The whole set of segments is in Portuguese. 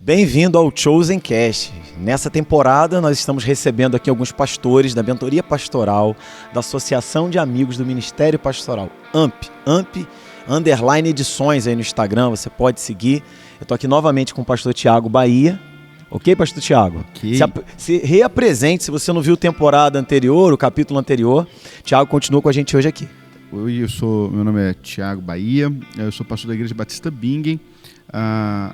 Bem-vindo ao Chosen Cast. Nessa temporada nós estamos recebendo aqui alguns pastores da Mentoria Pastoral, da Associação de Amigos do Ministério Pastoral, AMP _ edições aí no Instagram, você pode seguir. Eu estou aqui novamente com o pastor Thiago Bahia. Ok, pastor Thiago? Okay. Se reapresente, se você não viu a temporada anterior, o capítulo anterior. Thiago continua com a gente hoje aqui. Oi, meu nome é Thiago Bahia, eu sou pastor da Igreja Batista Bingen,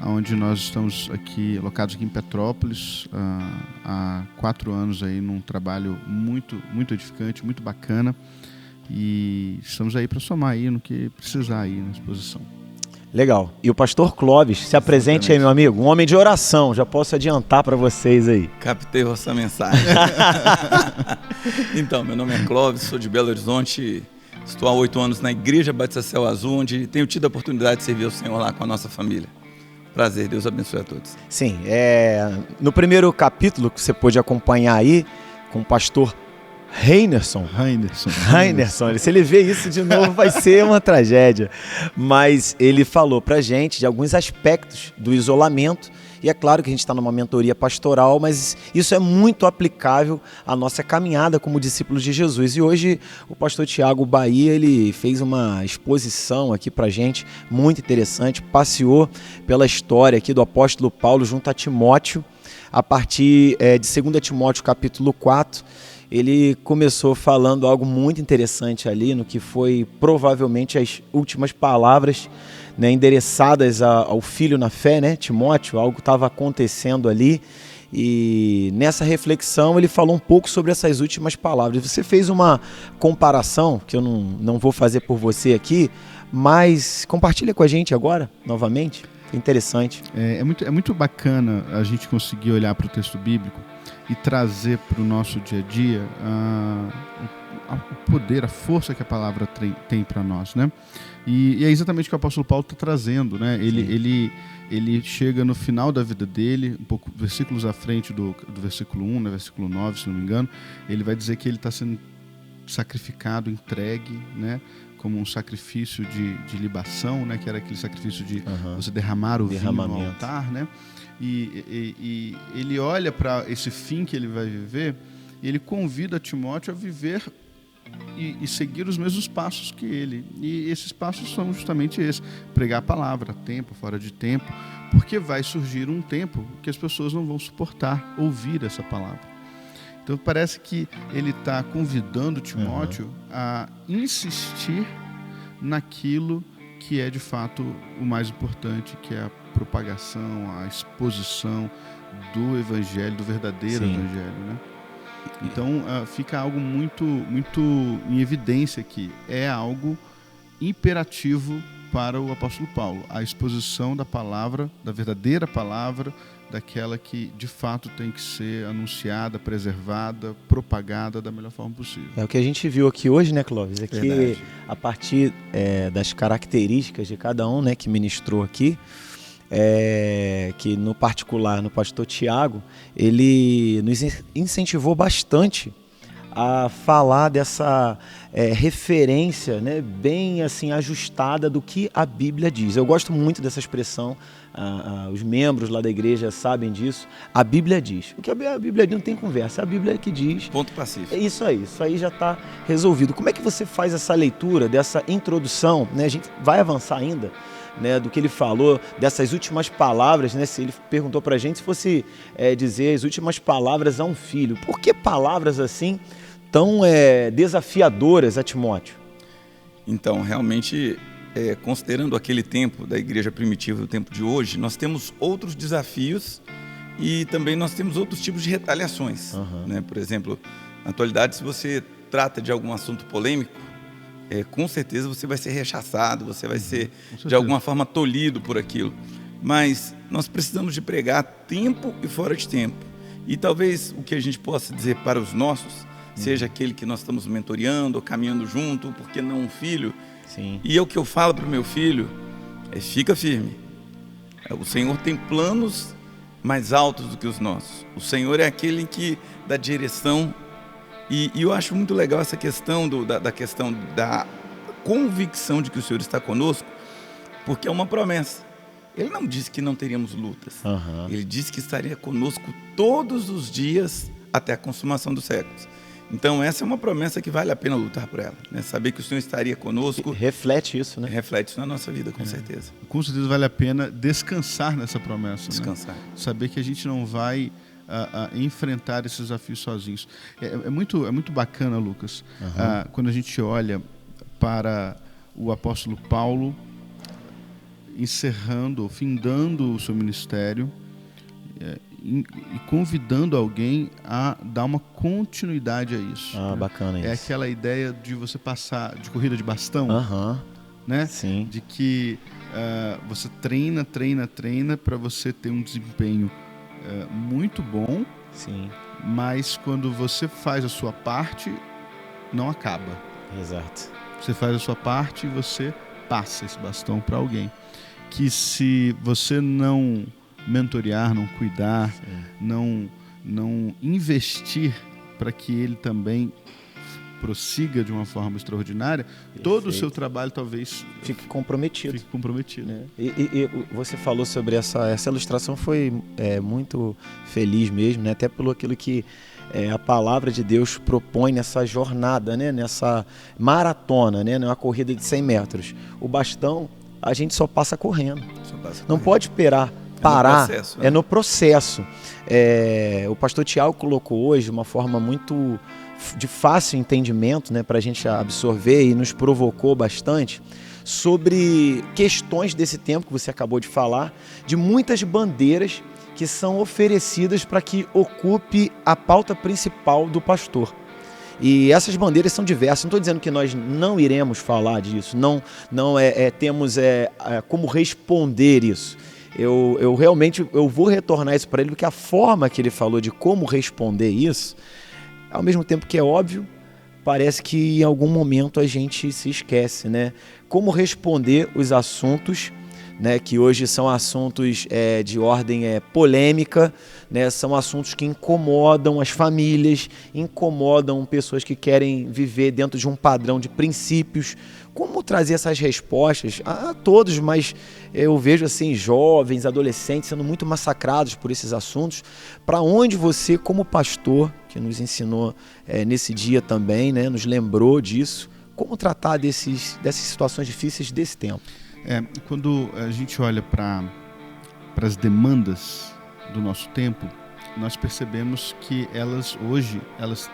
onde nós estamos aqui, locados aqui em Petrópolis, há 4 anos aí num trabalho muito edificante, muito bacana, e estamos aí para somar aí no que precisar aí na exposição. Legal. E o pastor Clóvis, se apresente aí, meu amigo, um homem de oração, já posso adiantar para vocês aí. Captei vossa mensagem. Então, meu nome é Clóvis, sou de Belo Horizonte, estou há 8 anos na Igreja Batista Céu Azul, onde tenho tido a oportunidade de servir ao Senhor lá com a nossa família. Prazer, Deus abençoe a todos. Sim, no primeiro capítulo que você pôde acompanhar aí, com o pastor Reinerson. Se ele vê isso de novo vai ser uma tragédia. Mas ele falou pra gente de alguns aspectos do isolamento. E é claro que a gente está numa mentoria pastoral, mas isso é muito aplicável à nossa caminhada como discípulos de Jesus. E hoje o pastor Thiago Bahia, ele fez uma exposição aqui pra gente, muito interessante, passeou pela história aqui do apóstolo Paulo junto a Timóteo, a partir de 2 Timóteo capítulo 4, ele começou falando algo muito interessante ali, no que foi provavelmente as últimas palavras, né, endereçadas ao filho na fé, né, Timóteo. Algo estava acontecendo ali, e nessa reflexão ele falou um pouco sobre essas últimas palavras. Você fez uma comparação, que eu não vou fazer por você aqui, mas compartilha com a gente agora, novamente. Interessante. É muito bacana a gente conseguir olhar para o texto bíblico e trazer para o nosso dia a dia o poder, a força que a palavra tem para nós, né? E é exatamente o que o apóstolo Paulo está trazendo, né? Ele chega no final da vida dele, um pouco versículos à frente do versículo 1, né? Versículo 9, se não me engano, ele vai dizer que ele está sendo sacrificado, entregue, né? Como um sacrifício de libação, né? Que era aquele sacrifício de você derramar o vinho no altar, né? E ele olha para esse fim que ele vai viver e ele convida Timóteo a viver e seguir os mesmos passos que ele. E esses passos são justamente esses: pregar a palavra a tempo, fora de tempo, porque vai surgir um tempo que as pessoas não vão suportar ouvir essa palavra. Então parece que ele está convidando Timóteo a insistir naquilo que é de fato o mais importante, que é a propagação, a exposição do evangelho, do verdadeiro evangelho, né? Então fica algo muito em evidência aqui. É algo imperativo para o apóstolo Paulo, a exposição da palavra, da verdadeira palavra, daquela que de fato tem que ser anunciada, preservada, propagada da melhor forma possível. É o que a gente viu aqui hoje, né, Clóvis? É que a partir das características de cada um, né, que ministrou aqui, que no particular, no pastor Thiago, ele nos incentivou bastante a falar dessa referência, né, bem assim ajustada do que a Bíblia diz. Eu gosto muito dessa expressão, os membros lá da igreja sabem disso. A Bíblia diz. O que a Bíblia diz não tem conversa, a Bíblia é que diz. Ponto pacífico. É isso aí já está resolvido. Como é que você faz essa leitura, dessa introdução, né? A gente vai avançar ainda, né, do que ele falou, dessas últimas palavras, né? Se ele perguntou para a gente se fosse dizer as últimas palavras a um filho. Por que palavras assim tão desafiadoras a Timóteo? Então, realmente, considerando aquele tempo da igreja primitiva e o tempo de hoje, nós temos outros desafios e também nós temos outros tipos de retaliações. Né? Por exemplo, na atualidade, se você trata de algum assunto polêmico, com certeza você vai ser rechaçado, você vai ser de alguma forma tolhido por aquilo. Mas nós precisamos de pregar a tempo e fora de tempo. E talvez o que a gente possa dizer para os nossos seja aquele que nós estamos mentoreando ou caminhando junto, porque não um filho. Sim. E o que eu falo para o meu filho fica firme. O Senhor tem planos mais altos do que os nossos. O Senhor é aquele que dá direção. E eu acho muito legal essa questão da questão da convicção de que o Senhor está conosco, porque é uma promessa. Ele não disse que não teríamos lutas. Uhum. Ele disse que estaria conosco todos os dias até a consumação dos séculos. Então, essa é uma promessa que vale a pena lutar por ela, né? Saber que o Senhor estaria conosco. Reflete isso, né? Reflete isso na nossa vida, com certeza. Com certeza vale a pena descansar nessa promessa. Descansar. Né? Saber que a gente não vai enfrentar esses desafios sozinhos. É muito bacana, Lucas, quando a gente olha para o apóstolo Paulo encerrando, findando o seu ministério e convidando alguém a dar uma continuidade a isso. Ah, né? Bacana isso. É aquela ideia de você passar de corrida de bastão, né? Sim. De que você treina para você ter um desempenho muito bom. Sim. Mas quando você faz a sua parte, não acaba. Exato. Você faz a sua parte e você passa esse bastão para alguém. Que se você não mentorear, não cuidar, não investir para que ele também prossiga de uma forma extraordinária, todo o seu trabalho talvez fique comprometido. Né? E você falou sobre essa ilustração, foi muito feliz mesmo, né? Até pelo aquilo que a palavra de Deus propõe nessa jornada, né? Nessa maratona, né? Numa corrida de 100 metros. O bastão, a gente só passa correndo. Não pode esperar parar, é no processo. O pastor Tiago colocou hoje uma forma muito de fácil entendimento, né, para a gente absorver, e nos provocou bastante sobre questões desse tempo que você acabou de falar, de muitas bandeiras que são oferecidas para que ocupe a pauta principal do pastor. E essas bandeiras são diversas. Não estou dizendo que nós não iremos falar disso, não temos como responder isso. Eu realmente vou retornar isso para ele, porque a forma que ele falou de como responder isso, ao mesmo tempo que é óbvio, parece que em algum momento a gente se esquece, né? Como responder os assuntos, né, que hoje são assuntos de ordem polêmica, né, são assuntos que incomodam as famílias, incomodam pessoas que querem viver dentro de um padrão de princípios. Como trazer essas respostas a todos, mas eu vejo assim jovens, adolescentes sendo muito massacrados por esses assuntos. Para onde você, como pastor, que nos ensinou nesse dia também, né, nos lembrou disso, como tratar dessas situações difíceis desse tempo? Quando a gente olha para as demandas do nosso tempo, nós percebemos que elas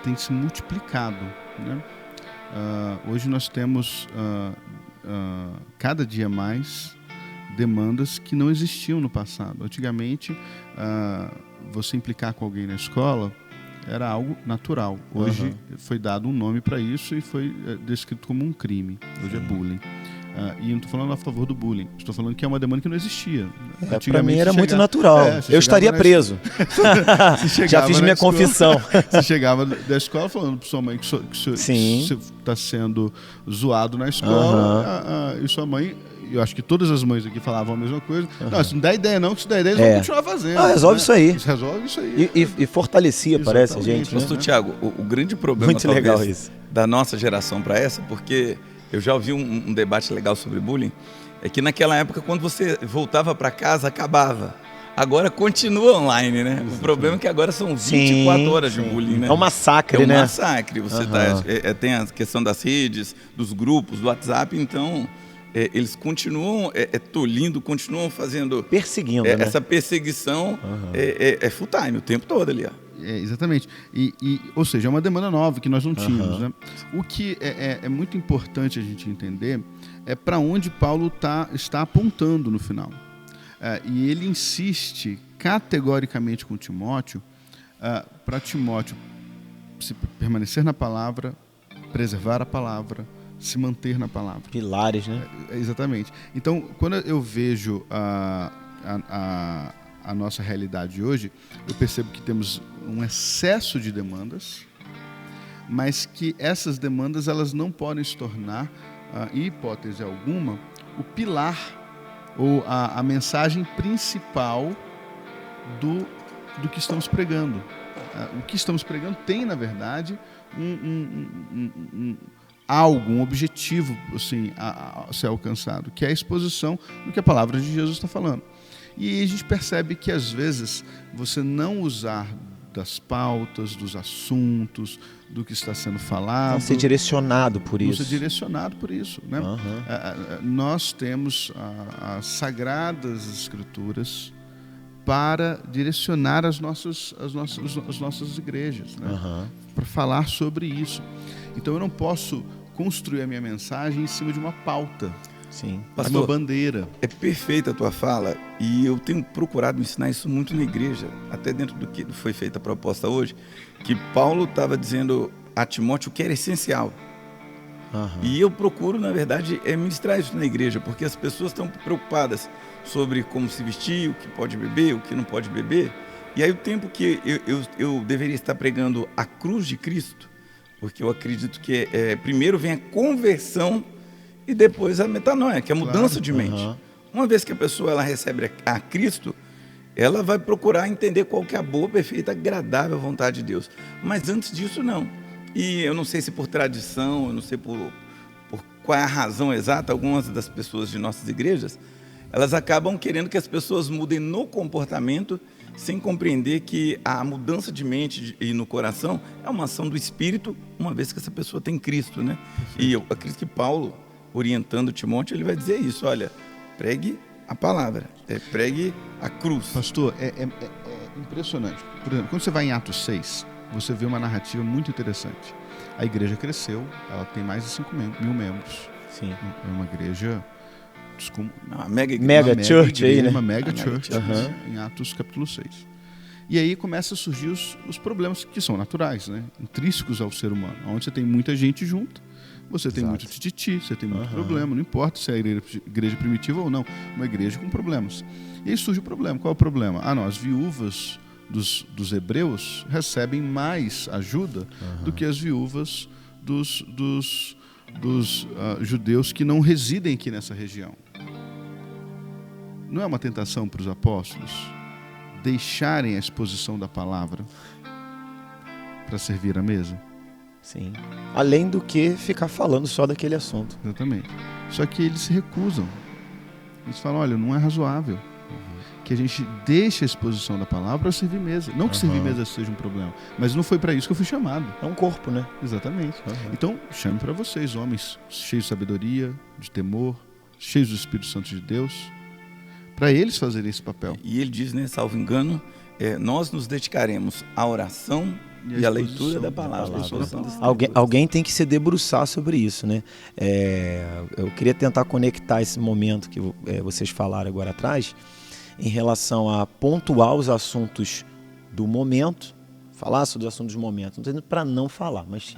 têm se multiplicado, né? Hoje nós temos cada dia mais demandas que não existiam no passado. Antigamente, você implicar com alguém na escola era algo natural. Hoje foi dado um nome para isso e foi descrito como um crime. Hoje é bullying. E eu não estou falando a favor do bullying, estou falando que é uma demanda que não existia. Para mim era muito natural. Eu estaria preso. Já fiz minha confissão. Você chegava da escola falando para sua mãe que você está sendo zoado na escola, e sua mãe, eu acho que todas as mães aqui falavam a mesma coisa. Não, se não dá ideia não, que se der ideia eles vão continuar fazendo. Resolve isso aí. Resolve isso aí. E fortalecia, parece, a gente. Pastor Tiago, o grande problema muito legal isso. Da nossa geração para essa, porque eu já ouvi um debate legal sobre bullying, é que naquela época, quando você voltava para casa, acabava. Agora continua online, né? O problema é que agora são 24 horas de bullying, né? É um massacre, né? É um massacre. Você tem a questão das redes, dos grupos, do WhatsApp, então eles continuam tolindo, continuam fazendo... Perseguindo, né? Essa perseguição é full time, o tempo todo ali, ó. Exatamente. Ou seja, é uma demanda nova que nós não tínhamos. Né? O que é muito importante a gente entender é para onde Paulo está apontando no final. E ele insiste categoricamente com Timóteo para Timóteo se permanecer na palavra, preservar a palavra, se manter na palavra. Pilares, né? Exatamente. Então, quando eu vejo a nossa realidade hoje, eu percebo que temos um excesso de demandas, mas que essas demandas elas não podem se tornar, em hipótese alguma, o pilar ou a mensagem principal do que estamos pregando. O que estamos pregando tem, na verdade, um objetivo assim, a ser alcançado, que é a exposição do que a palavra de Jesus está falando. E a gente percebe que, às vezes, você não usar das pautas, dos assuntos, do que está sendo falado... Não ser direcionado por isso. Não ser direcionado por isso, né? Nós temos as Sagradas Escrituras para direcionar as nossas igrejas, né? Para falar sobre isso. Então, eu não posso construir a minha mensagem em cima de uma pauta. Sim. Pastor, uma bandeira. É perfeita a tua fala, e eu tenho procurado ensinar isso muito na igreja, até dentro do que foi feita a proposta hoje, que Paulo estava dizendo a Timóteo que era essencial. E eu procuro, na verdade, ministrar isso na igreja, porque as pessoas estão preocupadas sobre como se vestir, o que pode beber, o que não pode beber. E aí o tempo que eu deveria estar pregando a cruz de Cristo, porque eu acredito que primeiro vem a conversão e depois a metanoia, que é a mudança de mente. Uma vez que a pessoa ela recebe a Cristo, ela vai procurar entender qual que é a boa, perfeita, agradável vontade de Deus. Mas antes disso, não. E eu não sei se por tradição, eu não sei por qual é a razão exata, algumas das pessoas de nossas igrejas, elas acabam querendo que as pessoas mudem no comportamento, sem compreender que a mudança de mente e no coração é uma ação do Espírito, uma vez que essa pessoa tem Cristo, né? E eu acredito que Paulo, orientando Timóteo, ele vai dizer isso: olha, pregue a palavra, pregue a cruz. Pastor, é impressionante. Por exemplo, quando você vai em Atos 6, você vê uma narrativa muito interessante. A igreja cresceu, ela tem mais de 5.000 membros. Sim. É uma igreja... Uma mega church aí, né? Uma mega church, em Atos capítulo 6. E aí começam a surgir os problemas que são naturais, né? Intrínsecos ao ser humano. Onde você tem muita gente junto, você tem muito tititi, você tem muito problema. Não importa se é a igreja primitiva ou não, uma igreja com problemas. E aí surge o problema. Qual é o problema? As viúvas dos hebreus recebem mais ajuda do que as viúvas dos judeus que não residem aqui nessa região. Não é uma tentação para os apóstolos deixarem a exposição da palavra para servir à mesa? Sim. Além do que ficar falando só daquele assunto. Exatamente. Só que eles se recusam. Eles falam, olha, não é razoável que a gente deixe a exposição da palavra para servir mesa. Não que servir mesa seja um problema, mas não foi para isso que eu fui chamado. É um corpo, né? Exatamente. Então, chame para vocês, homens cheios de sabedoria, de temor, cheios do Espírito Santo de Deus, para eles fazerem esse papel. E ele diz, né, salvo engano, nós nos dedicaremos à oração e à leitura da palavra. Alguém tem que se debruçar sobre isso, né? Eu queria tentar conectar esse momento que vocês falaram agora atrás, em relação a pontuar os assuntos do momento, falar sobre os assuntos do momento. Não estou dizendo para não falar, mas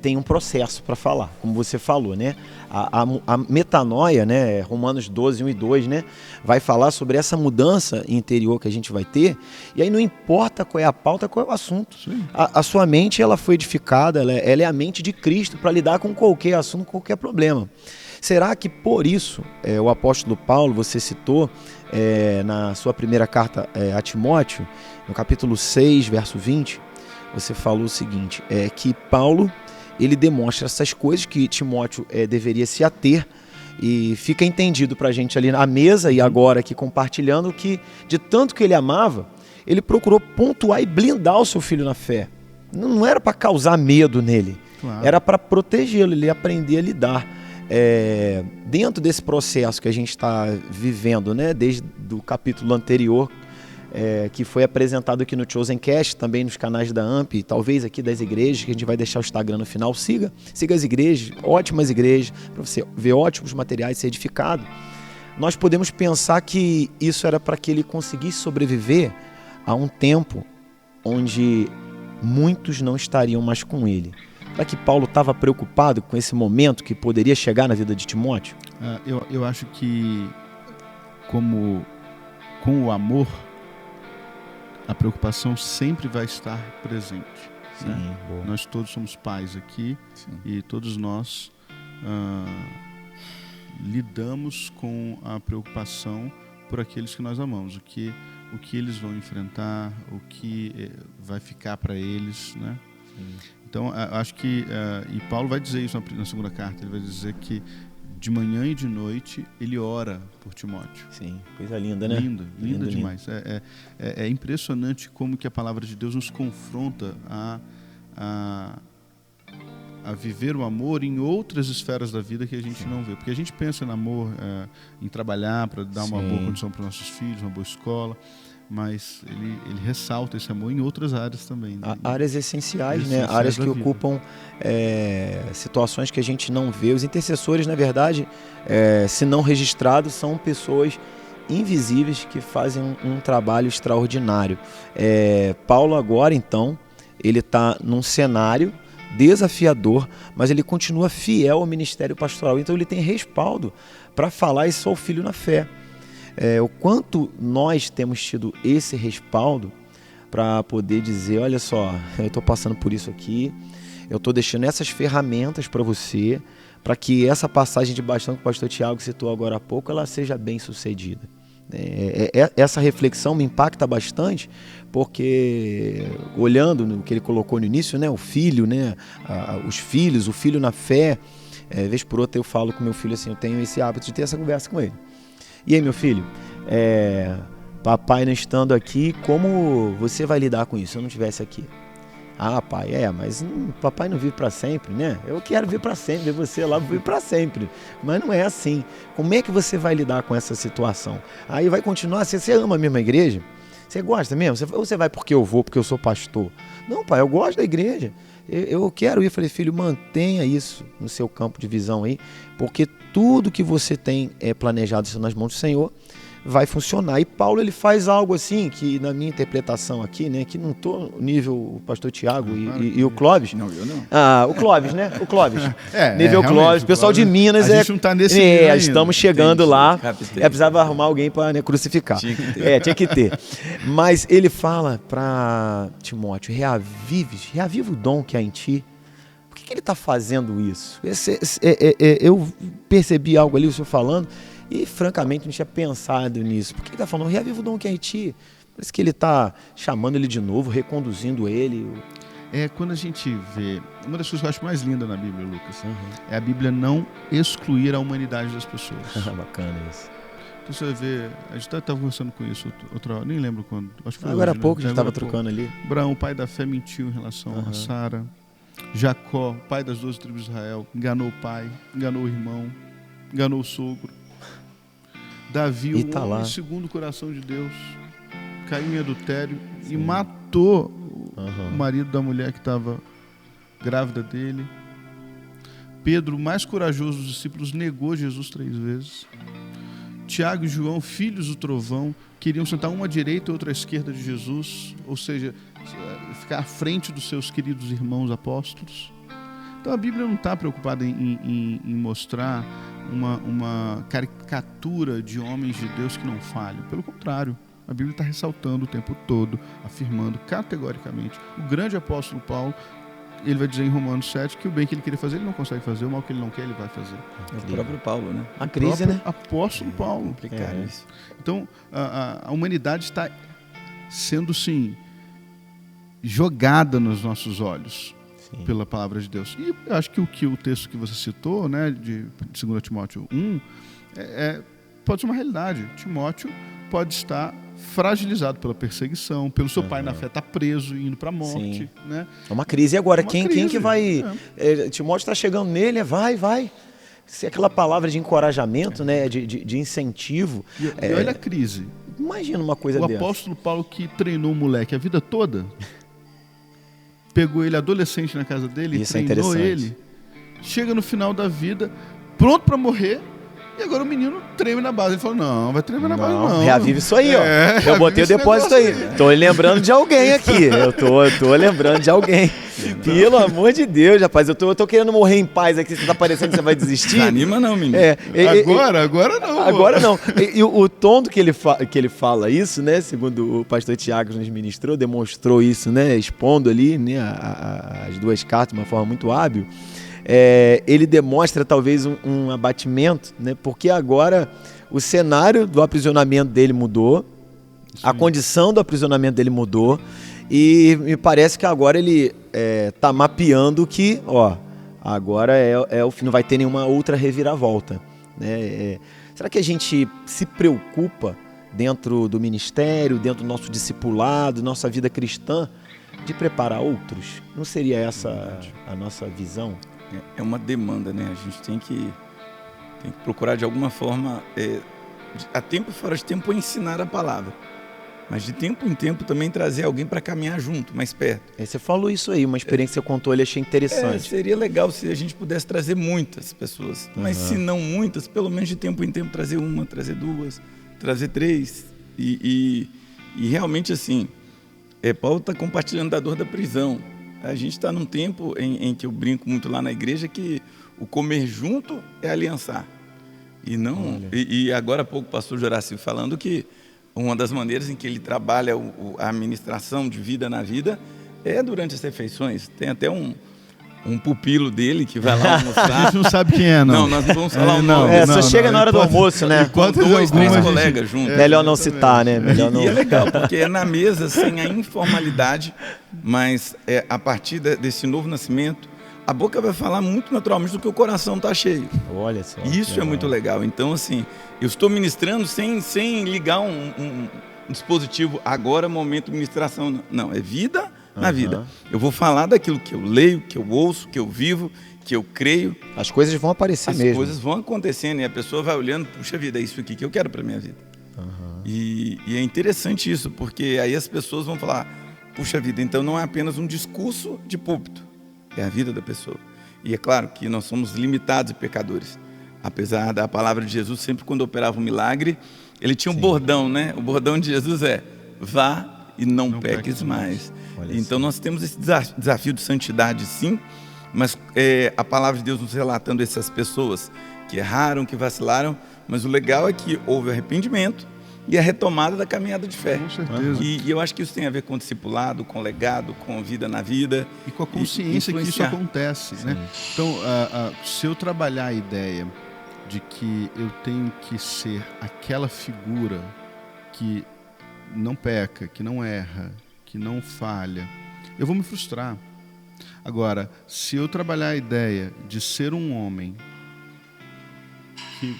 tem um processo para falar, como você falou, né? A metanoia, né? Romanos 12, 1 e 2, né? Vai falar sobre essa mudança interior que a gente vai ter, e aí não importa qual é a pauta, qual é o assunto. A sua mente, ela foi edificada, ela é a mente de Cristo para lidar com qualquer assunto, qualquer problema. Será que por isso o apóstolo Paulo, você citou na sua primeira carta a Timóteo, no capítulo 6, verso 20, você falou o seguinte, que Paulo, ele demonstra essas coisas que Timóteo deveria se ater, e fica entendido para a gente ali na mesa e agora aqui compartilhando que de tanto que ele amava, ele procurou pontuar e blindar o seu filho na fé. Não era para causar medo nele, era para protegê-lo, ele aprender a lidar. Dentro desse processo que a gente está vivendo, né, desde o capítulo anterior, que foi apresentado aqui no Chosen Cast, também nos canais da AMP, talvez aqui das igrejas, que a gente vai deixar o Instagram no final. Siga as igrejas, ótimas igrejas, para você ver ótimos materiais, ser edificado. Nós podemos pensar que isso era para que ele conseguisse sobreviver a um tempo onde muitos não estariam mais com ele. Será que Paulo estava preocupado com esse momento que poderia chegar na vida de Timóteo? Eu acho que, com o amor, a preocupação sempre vai estar presente. Sim, né? Nós todos somos pais aqui. Sim. E todos nós lidamos com a preocupação por aqueles que nós amamos, o que eles vão enfrentar, o que vai ficar para eles, né? Sim. Então, acho que, e Paulo vai dizer isso na segunda carta, ele vai dizer que de manhã e de noite, ele ora por Timóteo. Sim, coisa linda, né? Linda demais. É impressionante como que a palavra de Deus nos confronta a viver o amor em outras esferas da vida que a gente não vê. Porque a gente pensa no amor em trabalhar para dar uma boa condição para os nossos filhos, uma boa escola, mas ele ressalta esse amor em outras áreas também. Né? Áreas essenciais, né? Áreas que ocupam situações que a gente não vê. Os intercessores, na verdade, se não registrados, são pessoas invisíveis que fazem um trabalho extraordinário. Paulo agora, então, ele está num cenário desafiador, mas ele continua fiel ao ministério pastoral. Então ele tem respaldo para falar isso ao filho na fé. O quanto nós temos tido esse respaldo para poder dizer, olha só, eu estou passando por isso aqui, eu estou deixando essas ferramentas para você, para que essa passagem de bastão que o pastor Tiago citou agora há pouco, ela seja bem sucedida. Essa reflexão me impacta bastante, porque olhando no que ele colocou no início, né, o filho, né, os filhos, o filho na fé, vez por outra eu falo com meu filho assim, eu tenho esse hábito de ter essa conversa com ele. E aí, meu filho, papai não estando aqui, como você vai lidar com isso se eu não estivesse aqui? Ah, pai, mas papai não vive para sempre, né? Eu quero viver para sempre, ver você lá viver para sempre. Mas não é assim. Como é que você vai lidar com essa situação? Aí vai continuar, você ama a mesma igreja? Você gosta mesmo? Ou você vai porque eu vou, porque eu sou pastor? Não, pai, eu gosto da igreja. Eu quero ir. Eu falei, filho, mantenha isso no seu campo de visão aí, porque tudo que você tem planejado nas mãos do Senhor vai funcionar. E Paulo, ele faz algo assim, que na minha interpretação aqui, né, que não estou no nível o pastor Tiago e o Clóvis. Não, eu não. O Clóvis, né? O Clóvis. Nível Clóvis. O pessoal de Minas a gente não tá nesse nível ainda. Estamos chegando lá. Precisava arrumar alguém para crucificar. Tinha que ter. Mas ele fala para Timóteo, reaviva o dom que há em ti. Por que ele está fazendo isso? Eu percebi algo ali, o senhor falando, e francamente não tinha pensado nisso. Por que ele está falando, reaviva o dom que é em ti? Parece que ele está chamando ele de novo, reconduzindo ele. Quando a gente vê... Uma das coisas que eu acho mais linda na Bíblia, Lucas, é a Bíblia não excluir a humanidade das pessoas. Bacana isso. Então você vai ver... A gente estava conversando com isso outra hora, nem lembro quando. Acho que foi agora hoje, há pouco, né? a gente estava trocando ali. Abraão, o pai da fé, mentiu em relação a Sara. Jacó, pai das 12 tribos de Israel, enganou o pai, enganou o irmão, enganou o sogro. Davi, o homem segundo o coração de Deus, caiu em adultério e matou o marido da mulher que estava grávida dele. Pedro, o mais corajoso dos discípulos, negou Jesus 3 vezes. Tiago e João, filhos do trovão, queriam sentar uma à direita e outra à esquerda de Jesus, ou seja, ficar à frente dos seus queridos irmãos apóstolos. Então a Bíblia não está preocupada em mostrar uma caricatura de homens de Deus que não falham. Pelo contrário, a Bíblia está ressaltando o tempo todo, afirmando categoricamente. O grande apóstolo Paulo, ele vai dizer em Romanos 7 que o bem que ele queria fazer, ele não consegue fazer, o mal que ele não quer, ele vai fazer. É o próprio Paulo, né? A crise, né? Apóstolo Paulo. Isso. Então, a humanidade está sendo, sim, jogada nos nossos olhos. Sim. Pela palavra de Deus. E eu acho que o texto que você citou, né, de 2 Timóteo 1, pode ser uma realidade. Timóteo pode estar fragilizado pela perseguição, pelo seu pai na fé estar preso e indo para a morte. Né? É uma crise. E agora, quem que vai... Timóteo está chegando nele, vai. Se aquela palavra de encorajamento, né, de incentivo. E olha a crise. Imagina uma coisa dessa. O apóstolo Paulo que treinou o moleque a vida toda... Pegou ele adolescente na casa dele, isso treinou ele, chega no final da vida, pronto para morrer, e agora o menino treme na base. Ele falou, não, vai tremer na base não. Reavive isso aí, ó. Eu botei o depósito aí. Tô lembrando de alguém aqui. Eu tô lembrando de alguém. Pelo amor de Deus, rapaz. Eu tô querendo morrer em paz aqui. Você tá parecendo que você vai desistir? Não anima não, menino. Agora não. Agora não. E o tom do que ele fala isso, né? Segundo o pastor Tiago nos ministrou, demonstrou isso, né? Expondo ali, né, as duas cartas de uma forma muito hábil. Ele demonstra talvez um abatimento, né? Porque agora o cenário do aprisionamento dele mudou, a condição do aprisionamento dele mudou, e me parece que agora ele está mapeando que, agora o fim, não vai ter nenhuma outra reviravolta. né? Será que a gente se preocupa dentro do ministério, dentro do nosso discipulado, nossa vida cristã, de preparar outros? Não seria essa a nossa visão? É uma demanda, né? A gente tem que procurar de alguma forma, a tempo e fora de tempo, ensinar a palavra. Mas de tempo em tempo também trazer alguém para caminhar junto, mais perto. Você falou isso aí, uma experiência que você contou, eu achei interessante. Seria legal se a gente pudesse trazer muitas pessoas. Mas se não muitas, pelo menos de tempo em tempo trazer uma, trazer duas, trazer três. E realmente assim, Paulo está compartilhando da dor da prisão. A gente está num tempo em que eu brinco muito lá na igreja que o comer junto é aliançar. E agora há pouco o pastor Joraci falando que uma das maneiras em que ele trabalha a administração de vida na vida é durante as refeições. Tem até um pupilo dele que vai lá almoçar. A gente não sabe quem é, não. Não, nós não vamos falar o nome. Só chega na hora do almoço, né? Com 2, 3 colegas juntos. Melhor não citar, né? Melhor não... E é legal, porque é na mesa, sem a informalidade, mas a partir desse novo nascimento, a boca vai falar muito naturalmente do que o coração está cheio. Olha só. E isso é muito legal. Então, assim, eu estou ministrando sem ligar um dispositivo, agora momento de ministração. Não, é vida na vida. Eu vou falar daquilo que eu leio, que eu ouço, que eu vivo, que eu creio. As coisas vão aparecer mesmo. As coisas vão acontecendo e a pessoa vai olhando, puxa vida, é isso aqui que eu quero para minha vida. E é interessante isso, porque aí as pessoas vão falar, puxa vida, então não é apenas um discurso de púlpito. É a vida da pessoa. E é claro que nós somos limitados e pecadores. Apesar da palavra de Jesus, sempre quando operava um milagre, ele tinha um bordão, né? O bordão de Jesus é: vá e não peques mais. Então nós temos esse desafio de santidade, sim, mas a palavra de Deus nos relatando essas pessoas que erraram, que vacilaram, mas o legal é que houve arrependimento e a retomada da caminhada de fé. Com certeza. E eu acho que isso tem a ver com o discipulado, com o legado, com a vida na vida. E com a consciência que isso acontece, né? Então, se eu trabalhar a ideia de que eu tenho que ser aquela figura que não peca, que não erra, que não falha, eu vou me frustrar. Agora, se eu trabalhar a ideia de ser um homem que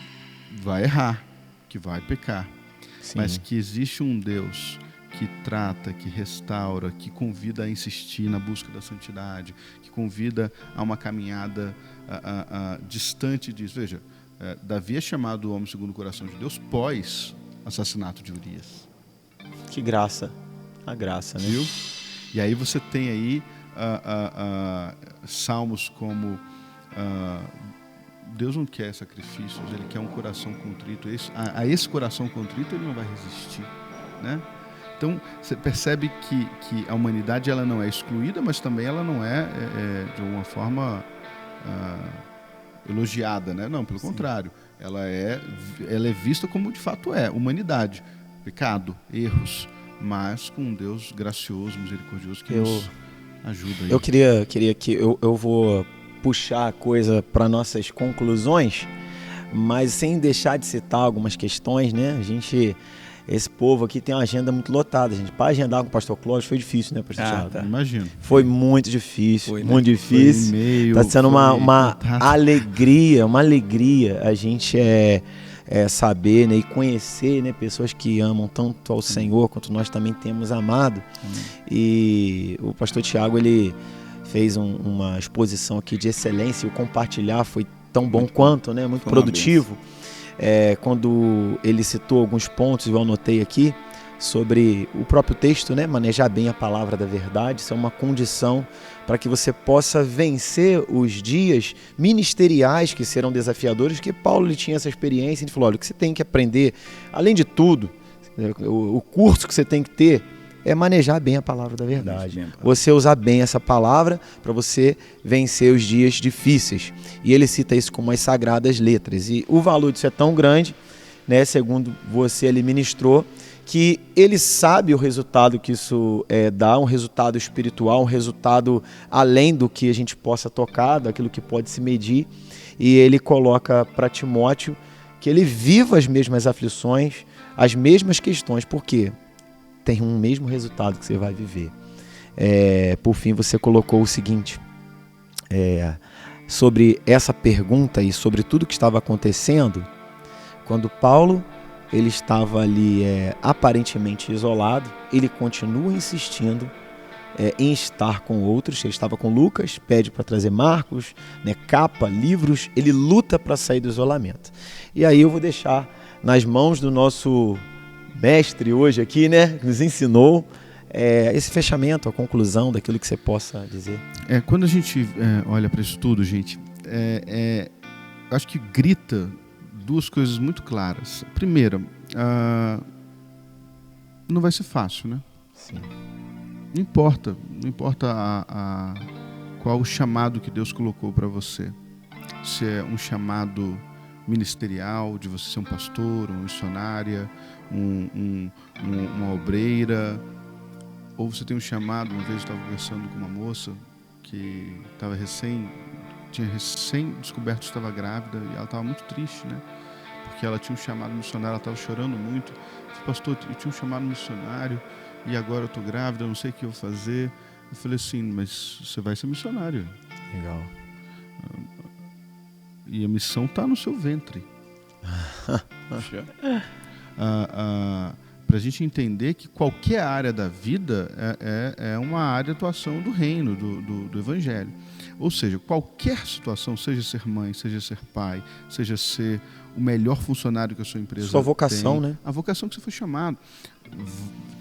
vai errar, que vai pecar, mas que existe um Deus que trata, que restaura, que convida a insistir na busca da santidade, que convida a uma caminhada distante disso. Veja, Davi é chamado o homem segundo o coração de Deus pós assassinato de Urias. Que graça, a graça, né? Viu? E aí você tem aí salmos como Deus não quer sacrifícios, Ele quer um coração contrito. A esse coração contrito Ele não vai resistir, né? Então você percebe que a humanidade ela não é excluída, mas também ela não é de alguma forma elogiada, né? Não, pelo contrário, ela é vista como de fato é, humanidade, pecado, erros, mas com um Deus gracioso, misericordioso que nos ajuda. Aí. Eu queria que eu vou puxar a coisa para nossas conclusões, mas sem deixar de citar algumas questões, né? Esse povo aqui tem uma agenda muito lotada, gente. Para agendar com o pastor Clóvis foi difícil, né, pastor Thiago? Tá. Imagino. Foi muito difícil, né? muito difícil. Está sendo uma alegria a gente saber, né, e conhecer, né, pessoas que amam tanto ao Senhor quanto nós também temos amado. E o pastor Thiago, ele fez uma exposição aqui de excelência, e o compartilhar foi tão bom quanto, né, muito produtivo. Quando ele citou alguns pontos, eu anotei aqui, sobre o próprio texto, né, manejar bem a palavra da verdade. Isso é uma condição para que você possa vencer os dias ministeriais que serão desafiadores, que Paulo ele tinha essa experiência. Ele falou, olha, o que você tem que aprender, além de tudo, o curso que você tem que ter, é manejar bem a palavra da verdade. Você usar bem essa palavra para você vencer os dias difíceis. E ele cita isso como as sagradas letras. E o valor disso é tão grande, né, segundo você ali ministrou, que ele sabe o resultado que isso dá, um resultado espiritual, um resultado além do que a gente possa tocar, daquilo que pode se medir. E ele coloca para Timóteo que ele viva as mesmas aflições, as mesmas questões. Por quê? Tem um mesmo resultado que você vai viver. Por fim, você colocou o seguinte, sobre essa pergunta e sobre tudo que estava acontecendo, quando Paulo ele estava ali aparentemente isolado, ele continua insistindo em estar com outros. Ele estava com Lucas, pede para trazer Marcos, né, capa, livros, ele luta para sair do isolamento. E aí eu vou deixar nas mãos do nosso mestre hoje aqui, né, que nos ensinou, esse fechamento, a conclusão daquilo que você possa dizer. Quando a gente olha para isso tudo, gente, acho que grita duas coisas muito claras. Primeira, não vai ser fácil, né? Sim. Não importa qual o chamado que Deus colocou para você. Se é um chamado ministerial, de você ser um pastor, uma missionária, uma obreira, ou você tem um chamado. Uma vez eu estava conversando com uma moça que tinha recém descoberto que estava grávida, e ela estava muito triste, né? Porque ela tinha um chamado missionário, ela estava chorando muito. Eu falei, pastor, eu tinha um chamado missionário e agora eu estou grávida, eu não sei o que eu vou fazer. Eu falei assim, mas você vai ser missionário. Legal. E a missão está no seu ventre. Para a gente entender que qualquer área da vida é uma área de atuação do reino, do evangelho. Ou seja, qualquer situação, seja ser mãe, seja ser pai, seja ser o melhor funcionário que a sua empresa sua vocação, tem, né? A vocação que você foi chamado,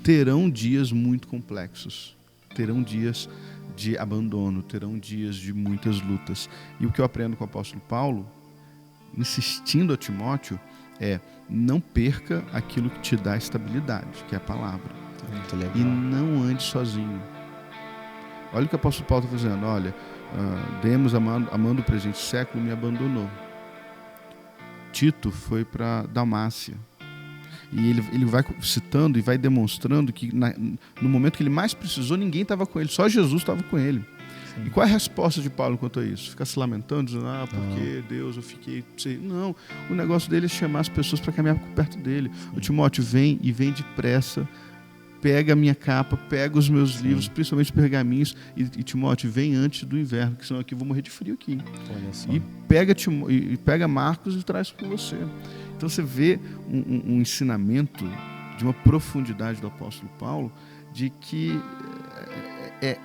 terão dias muito complexos, terão dias de abandono, terão dias de muitas lutas. E o que eu aprendo com o apóstolo Paulo, insistindo a Timóteo, não perca aquilo que te dá estabilidade, que é a palavra. Muito legal. E não ande sozinho. Olha o que o apóstolo Paulo está dizendo. Olha, Demos, amando o presente século, me abandonou. Tito foi para Dalmácia. E ele vai citando e vai demonstrando que no momento que ele mais precisou, ninguém estava com ele, só Jesus estava com ele. Sim. E qual é a resposta de Paulo quanto a isso? Ficar se lamentando, dizendo, porque Deus, eu fiquei... Não, o negócio dele é chamar as pessoas para caminhar perto dele. O Timóteo, vem depressa, pega a minha capa, pega os meus livros, principalmente os pergaminhos, e Timóteo, vem antes do inverno, que senão aqui eu vou morrer de frio aqui. Olha só. E pega Marcos e traz com você. Então você vê um ensinamento de uma profundidade do apóstolo Paulo, de que é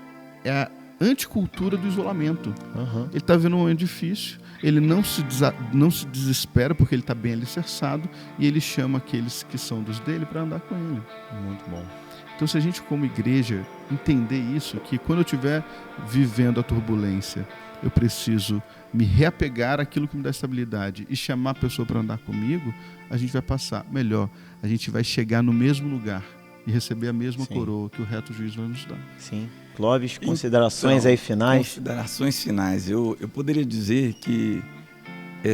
a anticultura do isolamento. Uhum. Ele está vivendo um momento difícil, ele não se desespera porque ele está bem alicerçado, e ele chama aqueles que são dos dele para andar com ele. Muito bom. Então, se a gente como igreja entender isso, que quando eu estiver vivendo a turbulência, eu preciso me reapegar àquilo que me dá estabilidade e chamar a pessoa para andar comigo, a gente vai passar. Melhor, a gente vai chegar no mesmo lugar e receber a mesma coroa que o reto juiz vai nos dar. Sim. Clóvis, considerações aí finais? Considerações finais. Eu poderia dizer que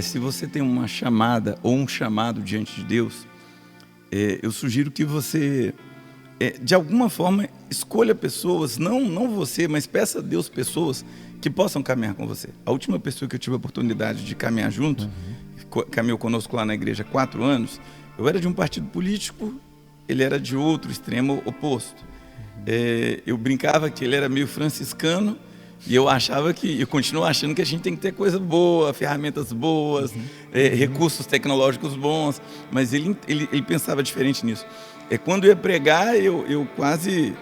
se você tem uma chamada ou um chamado diante de Deus, eu sugiro que você, de alguma forma, escolha pessoas, não você, mas peça a Deus pessoas que possam caminhar com você. A última pessoa que eu tive a oportunidade de caminhar junto, caminhou conosco lá na igreja há 4 anos, eu era de um partido político, ele era de outro extremo oposto. Eu brincava que ele era meio franciscano, e eu continuo achando que a gente tem que ter coisa boa, ferramentas boas, recursos tecnológicos bons, mas ele pensava diferente nisso. Quando eu ia pregar, eu quase,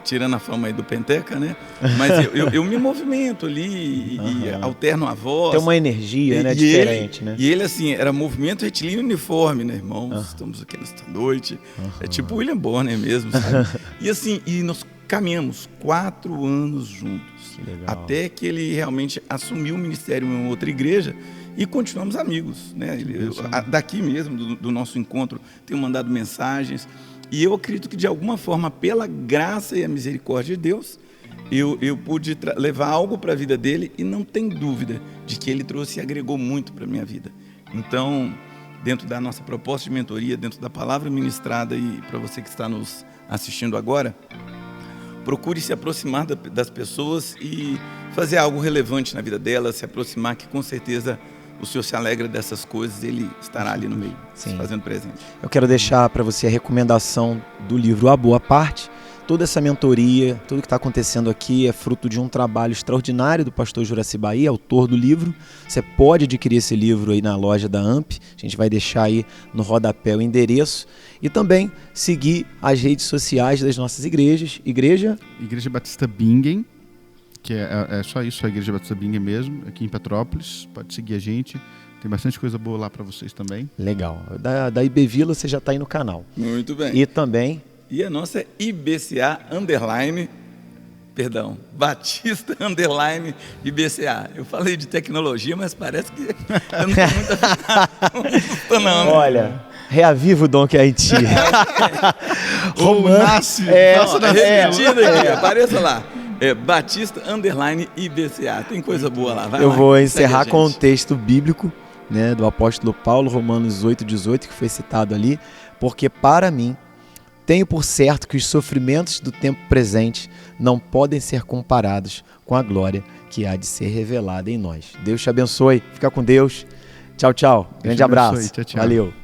tirando a fama aí do Penteca, né? Mas eu me movimento ali e alterno a voz. Tem uma energia, né, diferente, né? E ele, assim, era movimento retilíneo uniforme, né, irmãos? Estamos aqui nesta noite. É tipo William Bonner mesmo, sabe? E assim, nós caminhamos 4 anos juntos. Até que ele realmente assumiu o ministério em uma outra igreja e continuamos amigos, né? Daqui mesmo, do nosso encontro, tenho mandado mensagens. E eu acredito que, de alguma forma, pela graça e a misericórdia de Deus, eu pude levar algo para a vida dele, e não tem dúvida de que ele trouxe e agregou muito para a minha vida. Então, dentro da nossa proposta de mentoria, dentro da palavra ministrada, e para você que está nos assistindo agora, procure se aproximar das pessoas e fazer algo relevante na vida delas, se aproximar, que com certeza o Senhor se alegra dessas coisas, Ele estará ali no meio, se fazendo presente. Eu quero deixar para você a recomendação do livro A Boa Parte, toda essa mentoria, tudo que está acontecendo aqui é fruto de um trabalho extraordinário do pastor Juraci Bahia, autor do livro. Você pode adquirir esse livro aí na loja da AMP, a gente vai deixar aí no rodapé o endereço. E também seguir as redes sociais das nossas igrejas. Igreja Batista Bingen, que é só isso, a Igreja Batista Bingen mesmo, aqui em Petrópolis. Pode seguir a gente. Tem bastante coisa boa lá para vocês também. Legal. Da IB Vila você já está aí no canal. Muito bem. E também... E a nossa é IBCA _, Batista _ IBCA. Eu falei de tecnologia, mas parece que eu não tenho muita afinidade. Não. Olha, reaviva o dom que há em ti. Romance. Repetindo aqui, apareça lá. Batista _ IBCA. Tem coisa boa lá. Vai eu lá, vou encerrar segue a com o gente. texto bíblico, né, do apóstolo Paulo, Romanos 8,18, que foi citado ali. Porque para mim, tenho por certo que os sofrimentos do tempo presente não podem ser comparados com a glória que há de ser revelada em nós. Deus te abençoe. Fica com Deus. Tchau, tchau. Grande abraço. Tchau, tchau. Valeu.